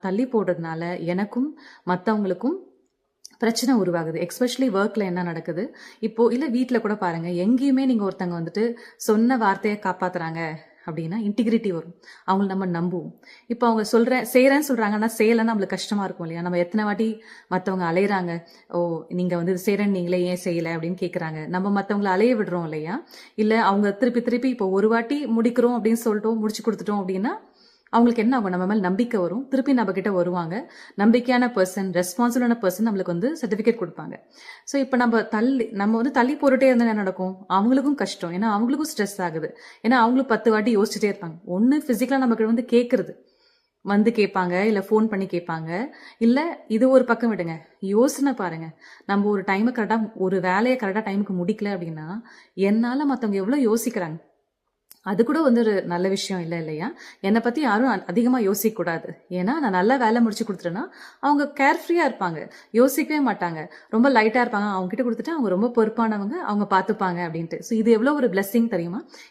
தள்ளி போடுறதுனால எனக்கும் மற்றவங்களுக்கும் பிரச்சனை உருவாகுது. எஸ்பெஷலி ஒர்க்ல என்ன நடக்குது இப்போ, இல்ல வீட்டில் கூட பாருங்க, எங்கேயுமே நீங்க ஒருத்தங்க வந்துட்டு சொன்ன வார்த்தையை காப்பாத்துறாங்க அப்படின்னா இன்டிகிரிட்டி வரும். அவங்கள நம்ம நம்புவோம். இப்போ அவங்க செய்யறேன்னு சொல்றாங்கன்னா செய்யலைன்னா நம்மளுக்கு கஷ்டமா இருக்கும் இல்லையா? நம்ம எத்தனை வாட்டி மற்றவங்க அலையிறாங்க, ஓ நீங்க வந்து இது செய்யறேன்னு நீங்களே ஏன் செய்யலை அப்படின்னு கேட்குறாங்க. நம்ம மற்றவங்களை அலைய விடுறோம் இல்லையா? இல்லை அவங்க திருப்பி திருப்பி இப்போ ஒரு வாட்டி முடிக்கிறோம் அப்படின்னு சொல்லிட்டோம், முடிச்சு கொடுத்துட்டோம் அப்படின்னா அவங்களுக்கு என்ன ஆகும்? நம்ம மேலே நம்பிக்கை வரும், திருப்பி நம்ம கிட்ட வருவாங்க. நம்பிக்கையான பர்சன், ரெஸ்பான்சிபிளான பர்சன் நம்மளுக்கு வந்து சர்டிஃபிகேட் கொடுப்பாங்க. ஸோ இப்போ நம்ம வந்து தள்ளி போட்டுட்டே இருந்தால் என்ன நடக்கும்? அவங்களுக்கும் கஷ்டம், ஏன்னா அவங்களுக்கும் ஸ்ட்ரெஸ் ஆகுது. ஏன்னா அவங்களும் 10 வாட்டி யோசிச்சுட்டே இருப்பாங்க. ஒன்று ஃபிசிக்கலாக நமக்கு வந்து கேட்கறது வந்து கேட்பாங்க, இல்லை ஃபோன் பண்ணி கேட்பாங்க, இல்லை இது ஒரு பக்கம் விடுங்க, யோசனை பாருங்க. நம்ம ஒரு டைமை கரெக்டாக, ஒரு வேலையை கரெக்டாக டைமுக்கு முடிக்கல அப்படின்னா என்னால் மற்றவங்க எவ்வளோ யோசிக்கிறாங்க. அது கூட வந்து ஒரு நல்ல விஷயம் இல்லை இல்லையா? என்னை பற்றி யாரும் அதிகமாக யோசிக்க கூடாது. ஏன்னா நான் நல்லா வேலை முடிச்சு கொடுத்துட்டேன்னா அவங்க கேர்ஃப்ரீயாக இருப்பாங்க, யோசிக்கவே மாட்டாங்க, ரொம்ப லைட்டாக இருப்பாங்க. அவங்க கிட்ட கொடுத்துட்டு அவங்க ரொம்ப பொறுப்பானவங்க, அவங்க பார்த்துப்பாங்க அப்படின்ட்டு. ஸோ இது எவ்வளோ ஒரு பிளெஸ்ஸிங் தெரியுமா?